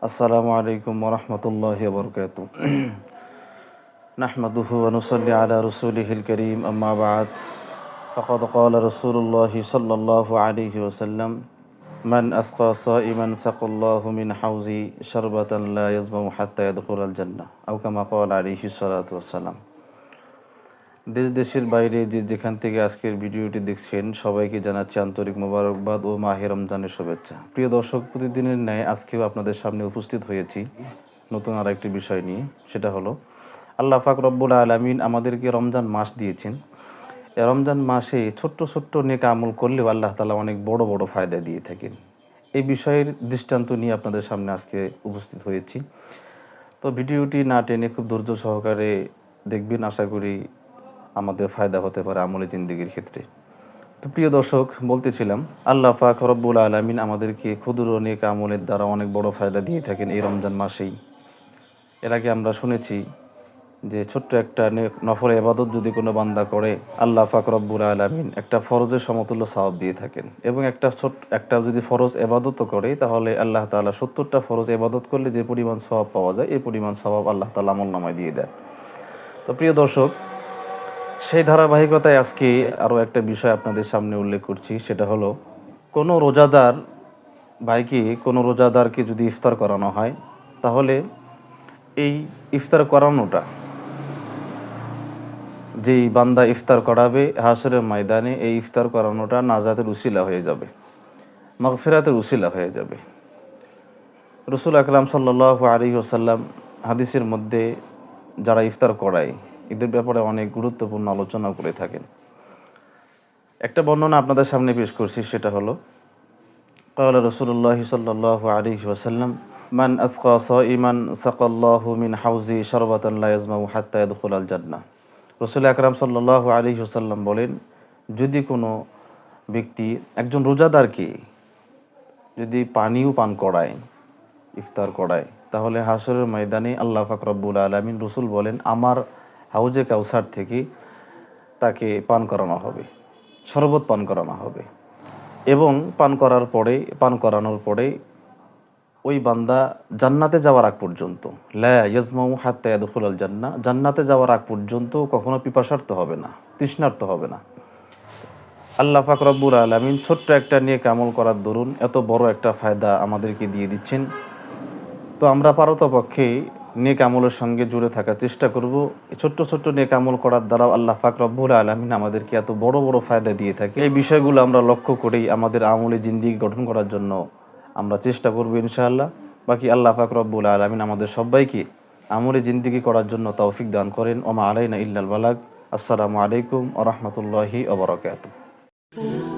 আসসালামু আলাইকুম ওয়া রাহমাতুল্লাহি ওয়া বারাকাতুহু। নাহমাদুহু ওয়া নুসাল্লি আলা রাসূলিহিল কারীম, আম্মা বা'দ। ফাকাদ ক্বালা রাসূলুল্লাহি সাল্লাল্লাহু আলাইহি ওয়াসাল্লাম, মান আসকা সাইমান সাকাল্লাহু মিন হাউজি শারবাতান লা ইয়াজমাউ হাত্তা ইয়াদখুলাল জান্নাহ, আও কামা ক্বালা আলাইহিস সালাতু ওয়াসসালাম। দেশ দেশের বাইরে যে যেখান থেকে আজকের ভিডিওটি দেখছেন সবাইকে জানাচ্ছি আন্তরিক মোবারকবাদ ও মাহে রমজানের শুভেচ্ছা। প্রিয় দর্শক, প্রতিদিনের ন্যায় আজকেও আপনাদের সামনে উপস্থিত হয়েছি নতুন আর একটি বিষয় নিয়ে। সেটা হলো, আল্লাহ পাক রব্বুল আলামিন আমাদেরকে রমজান মাস দিয়েছেন। এই রমজান মাসে ছোট্ট ছোট্ট নেক আমল করলেও আল্লাহ তাআলা অনেক বড় বড় ফায়দা দিয়ে থাকেন। এই বিষয়ের দৃষ্টান্ত নিয়ে আপনাদের সামনে আজকে উপস্থিত হয়েছি। তো ভিডিওটি না টেনে খুব ধৈর্য সহকারে দেখবেন, আশা করি আমাদের ফায়দা হতে পারে আমলে জিন্দেগির ক্ষেত্রে। তো প্রিয় দর্শক, বলতেছিলাম, আল্লাহ পাক রব্বুল আলামিন আমাদেরকে ক্ষুদ্র নেক আমলের দ্বারা অনেক বড় ফায়দা দিয়ে থাকেন এই রমজান মাসেই। এর আগে আমরা শুনেছি যে ছোট্ট একটা নফল ইবাদত যদি কোনো বান্দা করে, আল্লাহ পাক রব্বুল আলামিন একটা ফরজের সমতুল্য সওয়াব দিয়ে থাকেন। এবং একটা যদি ফরজ ইবাদতও করে, তাহলে আল্লাহ তাআলা ৭০টা ফরজ ইবাদত করলে যে পরিমাণ সওয়াব পাওয়া যায়, এই পরিমাণ সওয়াব আল্লাহ তাআলা আমলনামায় দিয়ে দেন। তো প্রিয় দর্শক, সেই ধারাবাহিকতায় আজকে আরও একটা বিষয় আপনাদের সামনে উল্লেখ করছি। সেটা হলো, কোনো রোজাদারকে যদি ইফতার করানো হয়, তাহলে এই ইফতার করানোটা, যেই বান্দা ইফতার করাবে হাশরের ময়দানে, এই ইফতার করানোটা নাজাতের উসিলা হয়ে যাবে, মাগফিরাতের উসিলা হয়ে যাবে। রাসূল আকরাম সাল্লাল্লাহু আলাইহি ওয়াসাল্লাম হাদিসের মধ্যে যারা ইফতার করায় এদের ব্যাপারে অনেক গুরুত্বপূর্ণ আলোচনা করে থাকেন। একটা বর্ণনা আপনাদের সামনে পেশ করছি। সেটা হলো, ক্বালা রাসূলুল্লাহি সাল্লাল্লাহু আলাইহি ওয়াসাল্লাম, মান আসকা সাইমান সাকাল্লাহু মিন হাউজি শারবাতান লা ইয়াজমাউ হাত্তা ইয়াদখুলাল জান্নাহ। রাসূল আকরাম সাল্লাল্লাহু আলাইহি ওয়াসাল্লাম বলেন, যদি কোনো ব্যক্তি একজন রোজাদারকে যদি পানিও পান করায়, ইফতার করায়, তাহলে হাশরের ময়দানে আল্লাহ পাক রব্বুল আলামিন, রাসূল বলেন, আমার হাউজে কাউসার থেকে তাকে পান করানো হবে, শরবত পান করানো হবে। এবং পান করানোর পরে ওই বান্দা জান্নাতে যাওয়ার আগ পর্যন্ত, লা ইয়াজমাউ হাত্তা ইয়াদখুলাল জান্নাহ, জান্নাতে যাওয়ার আগ পর্যন্ত কখনো পিপাসার্ত হবে না, তৃষ্ণার্ত হবে না। আল্লাহ পাক রব্বুল আলামিন ছোট্ট একটা নেক আমল করার দরুন এত বড় একটা ফায়দা আমাদেরকে দিয়ে দিচ্ছেন। তো আমরা পারতপক্ষে নেক আমলের সঙ্গে জুড়ে থাকার চেষ্টা করব। এই ছোট্ট ছোট্ট নেক আমল করার দ্বারাও আল্লাহ পাক রব্বুল আলামিন আমাদেরকে এত বড় বড় ফায়দা দিয়ে থাকে। এই বিষয়গুলো আমরা লক্ষ্য করেই আমাদের আমলে জিন্দেগি গঠন করার জন্য আমরা চেষ্টা করব ইনশাআল্লাহ। বাকি আল্লাহ পাক রব্বুল আলামিন আমাদের সবাইকে আমলে জিন্দেগি করার জন্য তৌফিক দান করেন। ওমা আলাইনা ইল্লাল বালাগ। আসসালামু আলাইকুম ওয়া রাহমাতুল্লাহি ওয়া বারাকাতুহু।